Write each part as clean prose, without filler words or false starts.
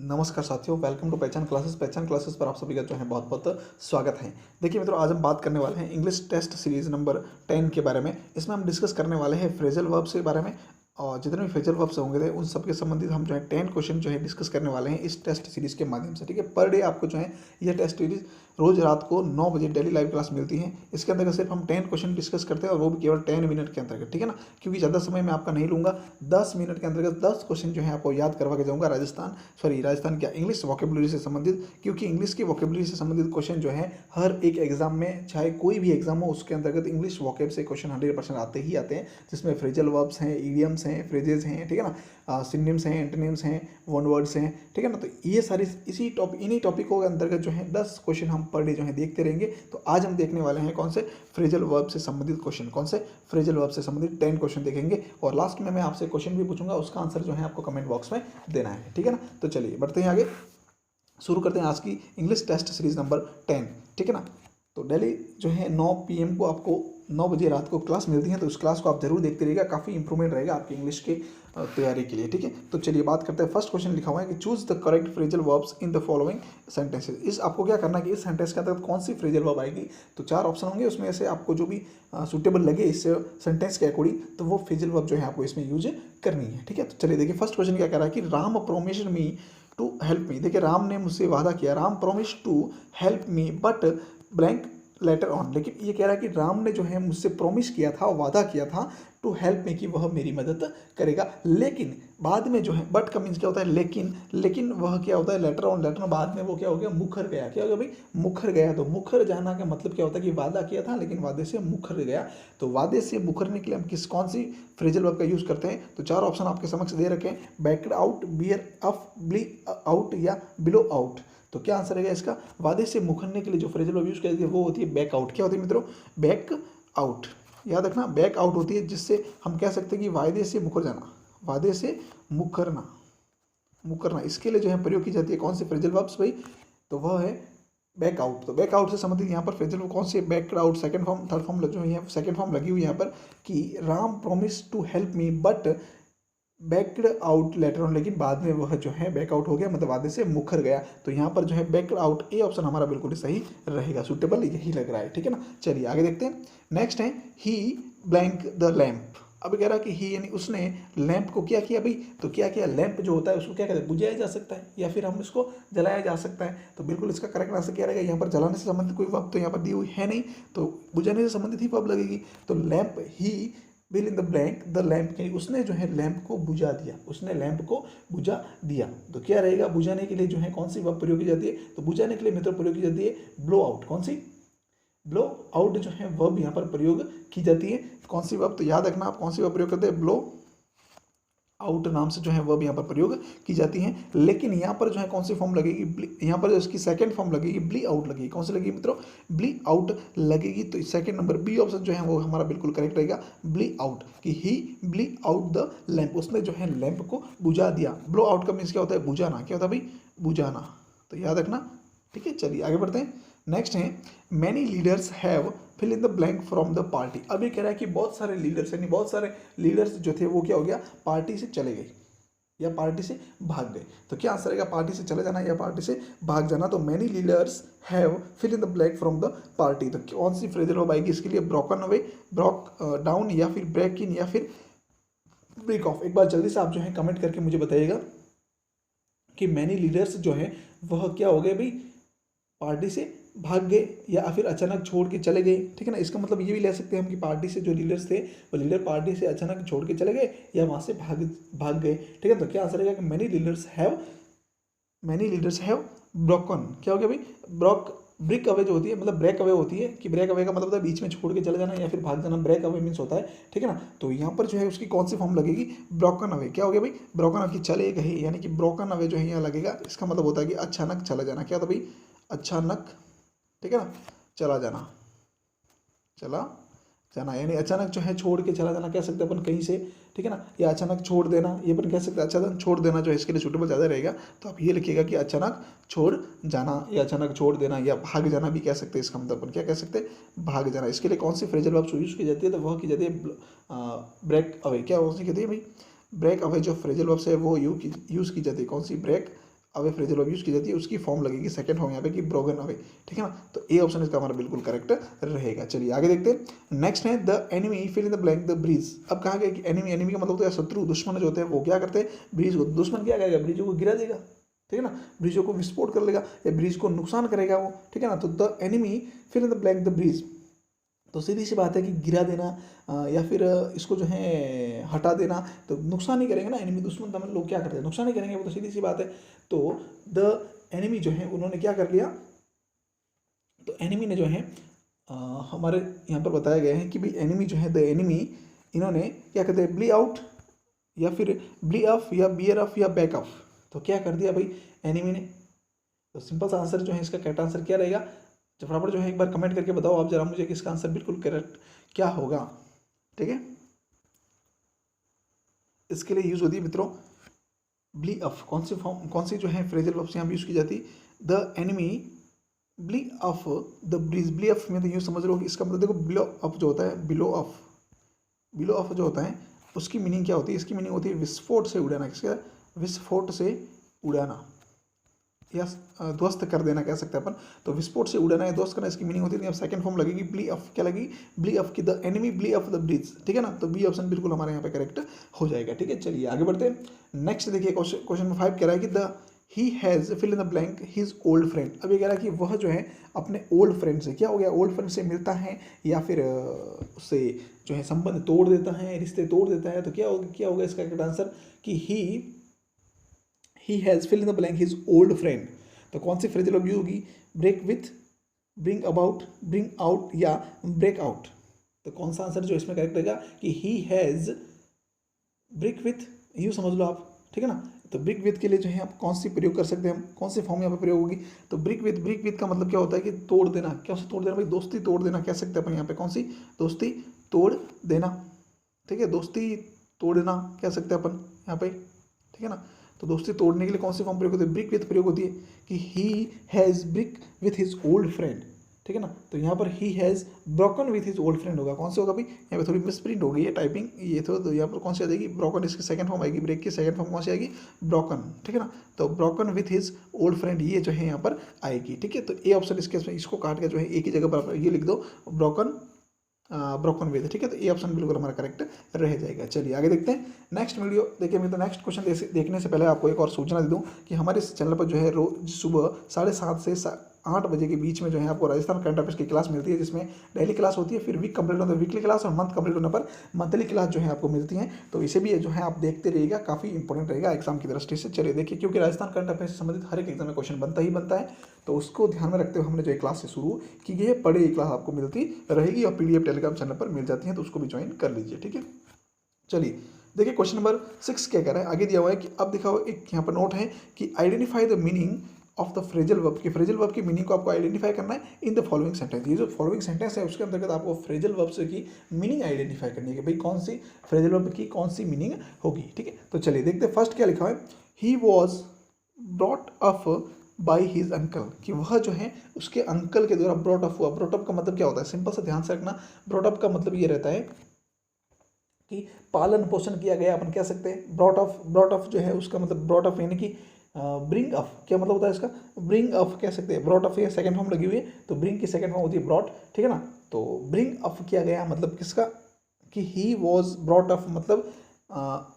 नमस्कार साथियों, welcome to पहचान क्लासेस। पहचान क्लासेस पर आप सभी का जो है बहुत बहुत स्वागत है। देखिए मित्रों, आज हम बात करने वाले हैं इंग्लिश टेस्ट सीरीज नंबर 10 के बारे में। इसमें हम डिस्कस करने वाले हैं फ्रेजल वर्ब्स के बारे में, और जितने भी फ्रेजल वर्ब्स होंगे उन सब के संबंधित हम जो है 10 क्वेश्चन जो है डिस्कस करने वाले हैं इस टेस्ट सीरीज के माध्यम से। ठीक है, पर डे आपको जो है यह टेस्ट सीरीज रोज रात को 9 बजे डेली लाइव क्लास मिलती है। इसके अंतर्गत सिर्फ हम 10 क्वेश्चन डिस्कस करते हैं, और वो भी केवल 10 मिनट के अंतर्गत। ठीक है ना, क्योंकि ज़्यादा समय मैं आपका नहीं लूँगा। 10 मिनट के अंतर्गत 10 क्वेश्चन जो है आपको याद करवा के जाऊँगा राजस्थान क्या इंग्लिश वोकेबुलरी से संबंधित, क्योंकि इंग्लिश की वोकेबुलरी से संबंधित क्वेश्चन जो है हर एक एग्जाम में, चाहे कोई भी एग्जाम हो, उसके अंतर्गत इंग्लिश वोकेब से क्वेश्चन 100% आते ही आते हैं, जिसमें फ्रेजल वर्ब्स हैं, इडियम्स हैं, फ्रेजेस हैं, ठीक है ना, सिनोनिम्स हैं, एंटोनिम्स हैं, वन वर्ड्स हैं। ठीक है ना, तो ये सारी इन्हीं टॉपिकों के अंतर्गत जो है 10 क्वेश्चन हम पर डे जो है देखते रहेंगे। तो आज हम देखने वाले हैं कौन से फ्रेजल वर्ब से संबंधित क्वेश्चन, कौन से फ्रेजल वर्ब से संबंधित 10 क्वेश्चन देखेंगे, और लास्ट में मैं आपसे क्वेश्चन भी पूछूंगा, उसका आंसर जो है आपको कमेंट बॉक्स में देना है। ठीक है ना, तो चलिए बढ़ते हैं आगे, शुरू करते हैं आज की इंग्लिश टेस्ट सीरीज नंबर 10। ठीक है ना, तो डेली जो है 9 PM को आपको 9 बजे रात को क्लास मिलती है, तो उस क्लास को आप जरूर देखते रहिएगा, काफ़ी इंप्रूवमेंट रहेगा आपकी इंग्लिश की तैयारी के लिए। ठीक है, तो चलिए बात करते हैं। फर्स्ट क्वेश्चन लिखा हुआ है कि choose the correct phrasal verbs in the following sentences. इस आपको क्या करना है कि इस सेंटेंस के अंतर्गत कौन सी फ्रेजल वर्ब आएगी, तो 4 ऑप्शन होंगे, उसमें से आपको जो भी सूटेबल लगे इस सेंटेंस के अकॉर्डिंग, तो वो फ्रेजल वर्ब जो है आपको इसमें यूज करनी है। ठीक है, तो चलिए देखिए फर्स्ट क्वेश्चन क्या कह रहा है कि Ram promised me to help me. देखिए राम ने मुझसे वादा किया, Ram promise to help me but blank letter on. लेकिन ये कह रहा है कि राम ने जो है मुझसे प्रॉमिस किया था, वादा किया था टू हेल्प मी, कि वह मेरी मदद करेगा, लेकिन बाद में जो है बट का मीन्स क्या होता है लेकिन वह क्या होता है लेटर ऑन, लेटर बाद में वो क्या हो गया, मुखर गया। क्या हो गया भाई, मुखर गया। तो मुखर जाना का मतलब क्या होता है कि वादा किया था लेकिन वादे से मुखर गया। तो वादे से मुखरने के लिए हम कौन सी फ्रेजल वर्ब का यूज करते हैं, तो 4 ऑप्शन आपके समक्ष दे रखे हैं, backed out, bear up, blew out या बिलो आउट। तो क्या आंसर रहेगा इसका, वादे से मुखरने के लिए जो फ्रेजल वर्ब यूज करती है वो होती है बैक आउट। क्या होती है मित्रों, बैक आउट। याद रखना, बैक आउट होती है, जिससे हम कह सकते हैं कि वादे से मुकर जाना, वादे से मुकरना इसके लिए जो है प्रयोग की जाती है कौन सी फ्रेजल वर्ब्स भाई, तो वह है बैक आउट। तो बैक आउट से संबंधित यहाँ पर फ्रेजल वर्ब कौन सी, back out. Second form, third form जो है सेकंड फॉर्म लगी हुई यहाँ पर कि Ram promise to help me but backed out later on, लेकिन बाद में वह जो है बैक आउट हो गया, मतलब वादे से मुखर गया। तो यहाँ पर जो है बैकड आउट, ए ऑप्शन हमारा बिल्कुल सही रहेगा, सुटेबल यही लग रहा है। ठीक है ना, चलिए आगे देखते हैं। नेक्स्ट है ही ब्लैंक द लैम्प। अब कह रहा है कि ही यानी उसने लैंप को क्या किया भाई, तो क्या किया, लैंप जो होता है उसको क्या कहते हैं, बुझाया जा सकता है या फिर हम इसको जलाया जा सकता है। तो बिल्कुल इसका करेक्ट आंसर क्या रहेगा, यहाँ पर जलाने से संबंधित कोई वर्ब तो यहाँ पर दी हुई है नहीं, तो बुझाने से संबंधित ही वर्ब लगेगी। तो lamp he bill in the blank the lamp, उसने जो है लैंप को बुझा दिया, उसने लैंप को बुझा दिया। तो क्या रहेगा, बुझाने के लिए जो है कौन सी वर्ब प्रयोग की जाती है, तो बुझाने के लिए मित्रों प्रयोग की जाती है ब्लो आउट। कौन सी, ब्लो आउट जो है वर्ब यहाँ पर प्रयोग की जाती है। कौन सी वर्ब, तो याद रखना आप कौन सी वर्ब प्रयोग करते हैं, ब्लो आउट नाम से जो है वर्ब यहाँ पर प्रयोग की जाती है। लेकिन यहाँ पर जो है कौन सी फॉर्म लगेगी, यहाँ पर जो इसकी सेकंड फॉर्म लगेगी ब्ली आउट लगेगी। कौन सी लगेगी मित्रों, ब्ली आउट लगेगी। तो सेकंड नंबर बी ऑप्शन जो है वो हमारा बिल्कुल करेक्ट रहेगा, ब्ली आउट, कि ही ब्ली आउट द लैंप, उसने जो है लैंप को बुझा दिया। ब्लो आउट का मीन्स क्या होता है, बुझाना। क्या होता है भाई, बुझाना। तो याद रखना। ठीक है, चलिए आगे बढ़ते हैं। नेक्स्ट है many leaders have fill in the blank from the party. अब ये कह रहा है कि बहुत सारे लीडर्स, यानी बहुत सारे लीडर्स जो थे वो क्या हो गया, पार्टी से चले गए या पार्टी से भाग गए। तो क्या आंसर रहेगा, पार्टी से चले जाना या पार्टी से भाग जाना। तो many leaders have fill in the blank from the party. तो कौन सी फ्रेजल वर्ब आएगी इसके लिए, ब्रोकन अवे, ब्रोक डाउन, या फिर ब्रेक इन, या फिर ब्रेक ऑफ। एक बार जल्दी से आप जो है कमेंट करके मुझे बताइएगा कि मैनी लीडर्स जो है वह क्या हो गए भाई, पार्टी से भाग गए या फिर अचानक छोड़ के चले गए। ठीक है ना, इसका मतलब ये भी ले सकते हैं हम कि पार्टी से जो लीडर्स थे वो लीडर पार्टी से अचानक छोड़ के चले गए या वहाँ से भाग गए। ठीक है, तो क्या आंसर रहेगा कि मैनी लीडर्स हैव ब्रोकन। क्या हो गया भाई, ब्रेक अवे जो होती है, मतलब ब्रेक अवे होती है, कि ब्रेक अवे का मतलब होता है बीच में छोड़ के चले जाना या फिर भाग जाना, ब्रेक अवे मीन्स होता है। ठीक है ना, तो यहाँ पर जो है उसकी कौन सी फॉर्म लगेगी, ब्रोकन अवे। क्या हो गया भाई, ब्रोकन अवे, चले गए, यानी कि ब्रोकन अवे जो है यहाँ लगेगा। इसका मतलब होता है कि अचानक चला जाना। क्या होता है भाई, अचानक, ठीक है ना, चला जाना, यानी अचानक जो है छोड़ के चला जाना कह सकते हैं अपन कहीं से। ठीक है ना, या अचानक छोड़ देना ये अपन कह सकते हैं। अचानक छोड़ देना जो है इसके लिए सूटेबल ज़्यादा रहेगा, तो आप ये लिखिएगा कि अचानक छोड़ जाना या अचानक छोड़ देना या भाग जाना भी कह सकते हैं। इसका मतलब अपन क्या कह सकते हैं, भाग जाना। इसके लिए कौन सी फ्रेजल वर्ब यूज़ की जाती है, तो वह की जाती है ब्रेक अवे। क्या कौन सी कहती है भाई, ब्रेक अवे जो फ्रेजल वर्ब है वो यूज़ की जाती है। कौन सी, break away phrasal verb use की जाती है उसकी फॉर्म लगेगी सेकंड फॉर्म यहाँ पे कि ब्रोकन अवे, ठीक है ना। तो ए ऑप्शन इसका हमारा बिल्कुल करेक्ट रहेगा। चलिए आगे देखते हैं। नेक्स्ट है the enemy fill in the blank the bridge. अब कहा गया कि एनिमी, एनिमी का मतलब होता है शत्रु, दुश्मन जो होते हैं वो क्या करते हैं, ब्रिज को, दुश्मन क्या करेगा, ब्रिजों को गिरा देगा, ठीक है ना, ब्रिजों को विस्फोट कर लेगा या ब्रिज को नुकसान करेगा वो, ठीक है ना। तो the enemy fill in the blank the bridge, तो सीधी सी बात है कि गिरा देना या फिर इसको जो है हटा देना, तो नुकसान ही करेंगे ना, एनिमी दुश्मन तमिल लोग क्या करते हैं, नुकसान ही करेंगे, वो तो सीधी सी बात है। तो द एनिमी जो है उन्होंने क्या कर लिया, तो एनिमी ने जो है हमारे यहाँ पर बताया गया है कि भाई एनिमी जो है द एनिमी, इन्होंने क्या कहते हैं, ब्ली आउट या फिर ब्ली ऑफ या बियर ऑफ या बैक ऑफ, तो क्या कर दिया भाई एनिमी ने। तो सिंपल सा आंसर जो है इसका करेक्ट आंसर क्या रहेगा, तो फटाफट जो है एक बार कमेंट करके बताओ आप जरा मुझे कि इसका आंसर बिल्कुल करेक्ट क्या होगा, ठीक है। इसके लिए यूज होती है मित्रों ब्ली ऑफ, कौन सी फॉर्म, कौन सी जो है फ्रेजल वर्ब से यहाँ यूज की जाती है, the enemy blew off the bridge. Blew off में तो यूँ समझ लो कि इसका मतलब देखो बिलो ऑफ जो होता है, बिलो ऑफ, बिलो ऑफ जो होता है उसकी मीनिंग क्या होती है, इसकी मीनिंग होती है विस्फोट से उड़ाना, किसका, विस्फोट से उड़ाना या ध्वस्त कर देना कह सकते हैं अपन। तो विस्फोट से उड़ाना या ध्वस्त करना इसकी मीनिंग होती है। अब सेकंड फॉर्म लगेगी ब्ली ऑफ, क्या लगेगी, ब्ली ऑफ की the enemy blew off the bridge, ठीक है ना। तो बी ऑप्शन बिल्कुल हमारे यहाँ पे करेक्ट हो जाएगा, ठीक है। चलिए आगे बढ़ते हैं। नेक्स्ट देखिए क्वेश्चन नंबर 5 कह रहा है कि the he has fill in the blank his old friend. अब ये कह रहा है कि वह जो है अपने ओल्ड फ्रेंड से, क्या हो गया, ओल्ड फ्रेंड से मिलता है या फिर उससे जो है संबंध तोड़ देता है, रिश्ते तोड़ देता है। तो क्या होगा इसका करेक्ट आंसर कि he has fill in the blank his old friend. तो कौन सी फ्रेजल वर्ब यूज होगी, break with, bring about, bring out या ब्रेक आउट। तो कौन सा आंसर जो इसमें करेक्ट रहेगा कि ही हैज़ ब्रेक विथ, यूँ समझ लो आप, ठीक है ना। तो ब्रिक विथ के लिए जो है आप कौन सी प्रयोग कर सकते हैं, हम कौन सी फॉर्म यहाँ पे प्रयोग होगी, तो ब्रिक विथ का मतलब क्या होता है कि तोड़ देना, क्या उसे तोड़ देना भाई, दोस्ती तोड़ देना कह सकते हैं अपन यहाँ पे, कौन सी, दोस्ती तोड़ देना, ठीक है, दोस्ती तोड़ना कह सकते हैं अपन यहाँ पे, ठीक है ना। तो दोस्ती तोड़ने के लिए कौन सी फॉर्म प्रयोग होती है, ब्रिक विथ प्रयोग होती है कि he has brick with his old friend, ठीक है ना। तो यहाँ पर he has broken with his old friend होगा, कौन से होगा भाई, यहाँ पे थोड़ी मिसप्रिंट हो गई है टाइपिंग, ये तो यहाँ पर कौन सी आ जाएगी, ब्रोकन, इसकी सेकंड फॉर्म आएगी, ब्रेक की सेकंड फॉर्म कौन सी आएगी, ब्रोकन, ठीक है ना। तो broken with his old friend ये जो है यहाँ पर आएगी, ठीक है। तो ए ऑप्शन इसके इसको काट के जो है एक ही जगह पर ये लिख दो, ब्रोकन विद, ठीक है। तो ये ऑप्शन बिल्कुल हमारा करेक्ट रह जाएगा। चलिए आगे देखते हैं नेक्स्ट वीडियो। देखिए मैं तो नेक्स्ट क्वेश्चन देखने से पहले आपको एक और सूचना दे दूं कि हमारे इस चैनल पर जो है रोज सुबह 7:30 से 8 बजे के बीच में जो है आपको राजस्थान करंट अफेयर्स की क्लास मिलती है, जिसमें डेली क्लास होती है, फिर वीक कंप्लीट होने पर वीकली क्लास और मंथ कंप्लीट होने पर मंथली क्लास जो है आपको मिलती है। तो इसे भी जो है आप देखते रहिएगा, काफ़ी इंपॉर्टेंट रहेगा एग्जाम की दृष्टि से। चलिए देखिए, क्योंकि राजस्थान करंट अफेयर्स से संबंधित हर एक एग्जाम में क्वेश्चन बनता ही बनता है, तो उसको ध्यान में रखते हुए हमने जो क्लास से शुरू की गई है, पढ़े क्लास आपको मिलती रहेगी और PDF टेलीग्राम चैनल पर मिल जाती है, तो उसको भी ज्वाइन कर लीजिए, ठीक है। चलिए देखिए क्वेश्चन नंबर 6 क्या कह रहा है, आगे दिया हुआ है कि अब दिखा हुआ एक यहाँ पर नोट है कि identify the meaning of the phrasal verb, की फ्रेजल वर्ब की मीनिंग को आपको आइडेंटिफाई करना है इन द फॉलोइंग सेंटेंस। ये जो फॉलोइंग सेंटेंस है उसके अंतर्गत आपको फ्रेजल वर्ब से की मीनिंग आइडेंटिफाई करनी है कि भाई कौन सी फ्रेजल वर्ब की कौन सी मीनिंग होगी, ठीक है। तो चलिए देखते हैं फर्स्ट क्या लिखा है, he was brought up by his uncle, कि वह जो है उसके अंकल के द्वारा ब्रॉट अप हुआ। ब्रॉट अप का मतलब क्या होता है, सिंपल से ध्यान से रखना, ब्रॉट अप का मतलब ये रहता है कि पालन पोषण किया गया, अपन कह सकते हैं। ब्रॉट अप जो है उसका मतलब ब्रॉट अप यानी कि ब्रिंग अप, क्या मतलब होता है इसका, ब्रिंग अप कह सकते हैं। ब्रॉट अप ये सेकंड फॉर्म लगी हुई है, तो ब्रिंग की सेकंड फॉर्म होती है ब्रॉट, ठीक है ना। तो ब्रिंग अप किया गया मतलब किसका, कि ही वॉज ब्रॉट अप मतलब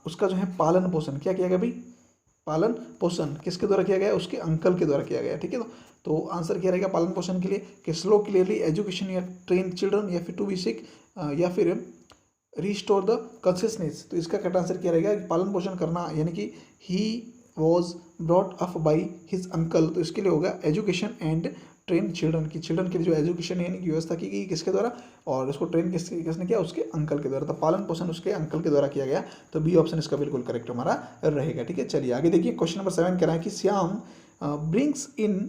उसका जो है पालन पोषण क्या किया गया भाई, पालन पोषण किसके द्वारा किया गया, उसके अंकल के द्वारा किया गया, ठीक है। तो आंसर क्या रहेगा पालन पोषण के लिए कि स्लो क्लियरली एजुकेशन या ट्रेन चिल्ड्रन या फिर टू बी सिक या फिर रिस्टोर द कॉन्शियसनेस। तो इसका करेक्ट आंसर क्या रहेगा, पालन पोषण करना, यानी कि he was brought up by his uncle. तो इसके लिए होगा एजुकेशन एंड ट्रेन चिल्ड्रन, की चिल्ड्रन के लिए जो एजुकेशन यानी कि व्यवस्था की गई किसके द्वारा, और उसको ट्रेन किसने किया, उसके अंकल के द्वारा। तो पालन पोषण उसके अंकल के द्वारा किया गया, तो बी ऑप्शन इसका बिल्कुल करेक्ट हमारा रहेगा, ठीक है। चलिए आगे देखिए क्वेश्चन नंबर 7 कह रहा है कि Shyam brings in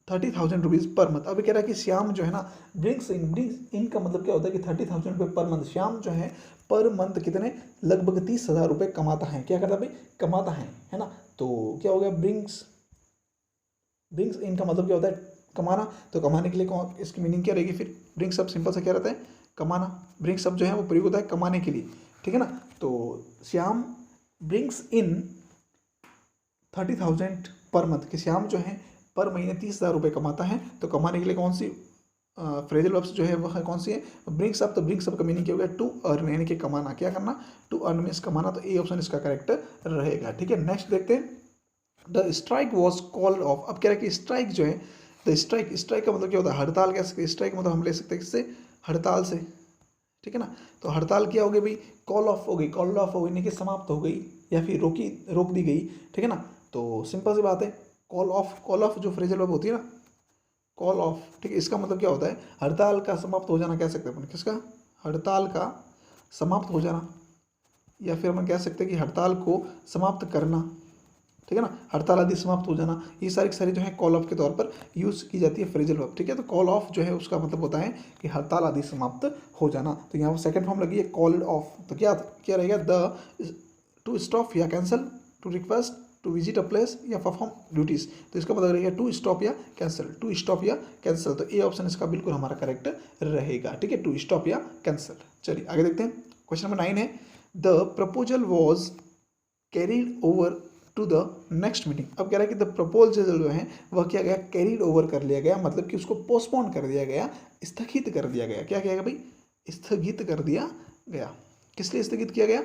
30,000 rupees per month. अभी कह रहा है कि श्याम जो है ना ब्रिंग्स इन का मतलब क्या होता है कि 30,000 रुपये पर मंथ। श्याम जो है पर मंथ कितने, लगभग 30,000 रुपये कमाता है। क्या करता है भाई, कमाता है ना। तो क्या हो गया, ब्रिंग्स इन का मतलब क्या होता है, कमाना। तो कमाने के लिए कौन, इसकी मीनिंग क्या रहेगी फिर, ब्रिंग्स अप सिंपल सा क्या रहता है, कमाना। ब्रिंग्स अप जो है वो प्रयोग होता है कमाने के लिए, ठीक है ना। तो Shyam brings in 30,000 per month कि श्याम जो है पर महीने 30,000 रुपये कमाता है, तो कमाने के लिए कौन सी फ्रेजल वर्ब्स जो है वह कौन सी है, ब्रिंग्स अप। तो ब्रिंग्स अप का मीनिंग क्या हो गया, टू अर्न, यानी कि कमाना। क्या करना, टू अर्न मीन्स कमाना, तो ए ऑप्शन इसका करेक्ट रहेगा। ठीक है, नेक्स्ट देखते हैं, the strike was called off. अब क्या है कि स्ट्राइक जो है, द स्ट्राइक, स्ट्राइक का मतलब क्या होता है, हड़ताल। कह सकते, स्ट्राइक मतलब हम ले सकते हैं किससे, हड़ताल से। ठीक है ना, तो हड़ताल क्या हो गई भाई, कॉल ऑफ हो गई, कॉल ऑफ हो गई, यानी कि समाप्त हो गई या फिर रोक दी गई। ठीक है ना, तो सिंपल सी बात है, कॉल ऑफ, कॉल ऑफ जो फ्रेजल वर्ब होती है ना, कॉल ऑफ। ठीक है, इसका मतलब क्या होता है, हड़ताल का समाप्त हो जाना कह सकते हैं अपन। किसका, हड़ताल का समाप्त हो जाना, या फिर हम कह सकते हैं कि हड़ताल को समाप्त करना। ठीक है ना, हड़ताल आदि समाप्त हो जाना, ये सारी सारी जो है कॉल ऑफ के तौर पर यूज़ की जाती है फ्रेजल वर्ब। ठीक है, तो कॉल ऑफ जो है उसका मतलब होता है कि हड़ताल आदि समाप्त हो जाना। तो यहाँ पर सेकंड फॉर्म लगी है कॉल्ड ऑफ, तो क्या क्या रहेगा, द टू स्टॉप या cancel, to request, to visit a place या परफॉर्म ड्यूटीज। तो इसका मतलब रहेगा टू स्टॉप या कैंसिल, टू स्टॉप या कैंसिल। तो ए ऑप्शन इसका बिल्कुल हमारा करेक्ट रहेगा। ठीक है, टू स्टॉप या कैंसिल। चलिए आगे देखते हैं, क्वेश्चन नंबर 9 है, the proposal was carried over to the next meeting. अब कह रहा है कि द प्रपोजल जो है वह क्या गया, कैरीड ओवर कर लिया गया, मतलब कि उसको पोस्टपोन कर दिया गया, स्थगित कर दिया गया। क्या किया गया भाई, स्थगित कर दिया गया। किस लिए स्थगित किया गया,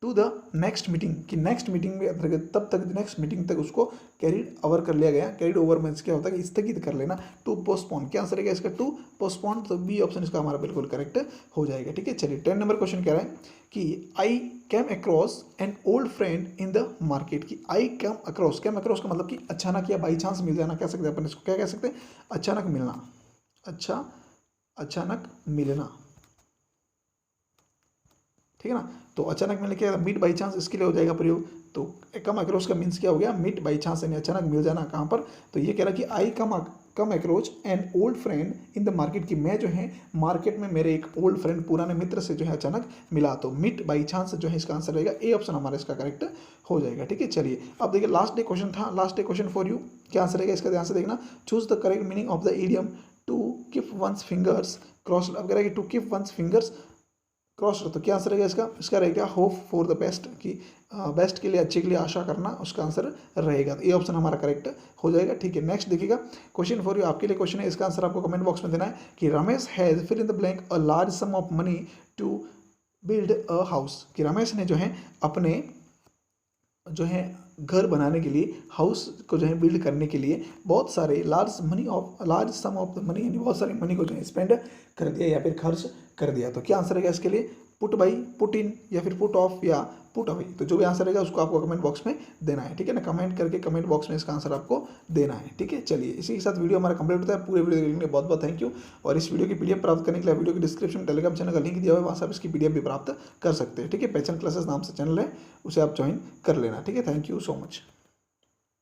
टू द नेक्स्ट मीटिंग, कि नेक्स्ट मीटिंग में अंतर्गत तब तक, नेक्स्ट मीटिंग तक उसको कैरीड ओवर कर लिया गया। कैरीड ओवर मीन्स क्या होता है कि स्थगित कर लेना, टू पोस्टपोन। क्या आंसर है इसका, टू पोस्टपोन। तो बी ऑप्शन इसका हमारा बिल्कुल करेक्ट हो जाएगा। ठीक है, चलिए 10 नंबर क्वेश्चन कह रहा है कि I came across an old friend in the market. की I came across, came across का मतलब कि अचानक या बाई चांस मिल जाना कह सकते हैं अपन इसको। क्या कह सकते हैं, अचानक मिलना, अच्छा अचानक मिलना। ठीक है ना, तो अचानक मिलने क्या, मीट बाई चांस, इसके लिए हो जाएगा प्रयोग। तो कम अक्रोच का मीन्स क्या हो गया, मीट बाई चांस, यानी अचानक मिल जाना। कहाँ पर, तो ये कह रहा है कि I come across an old friend in the market, की मैं जो है मार्केट में मेरे एक ओल्ड फ्रेंड, पुराने मित्र से जो है अचानक मिला। तो मीट बाई चांस जो है इसका आंसर रहेगा, ए ऑप्शन हमारा इसका करेक्ट हो जाएगा। ठीक है, चलिए अब देखिए लास्ट डे क्वेश्चन था, last day question for you. क्या आंसर रहेगा इसका, ध्यान से देखना। Choose the correct meaning of the idiom to keep one's fingers crossed. अब कह रहा है कि to keep one's fingers cross. तो क्या आंसर रहेगा इसका, इसका रहेगा होप फॉर द बेस्ट, कि बेस्ट के लिए, अच्छे के लिए आशा करना, उसका आंसर रहेगा। तो ये ऑप्शन हमारा करेक्ट हो जाएगा। ठीक है, नेक्स्ट देखिएगा, क्वेश्चन फॉर यू, आपके लिए क्वेश्चन है, इसका आंसर आपको कमेंट बॉक्स में देना है कि Ramesh has fill in the blank a large sum of money to build a house. कि रमेश ने जो है अपने जो है घर बनाने के लिए, हाउस को जो है बिल्ड करने के लिए बहुत सारे लार्ज सम ऑफ मनी, यानी बहुत सारे मनी को जो है स्पेंड कर दिया या फिर खर्च कर दिया। तो क्या आंसर रहेगा इसके लिए, पुट बाई, पुट इन, या फिर पुट ऑफ, या पुट अवे। तो जो भी आंसर रहेगा उसको आपको कमेंट बॉक्स में देना है। ठीक है ना, कमेंट करके कमेंट बॉक्स में इसका आंसर आपको देना है। ठीक है, चलिए इसी के साथ वीडियो हमारा कंप्लीट होता है। पूरे वीडियो देखने के लिए बहुत बहुत थैंक यू। और इस वीडियो की पीडीएफ प्राप्त करने के लिए वीडियो की डिस्क्रिप्शन में टेलीग्राम चैनल का लिंक दिया हुआ है, वहाँ से आप इसकी पीडीएफ भी प्राप्त कर सकते हैं। ठीक है, पहचान क्लासेस नाम से चैनल है, उसे आप ज्वाइन कर लेना। ठीक है, थैंक यू सो मच।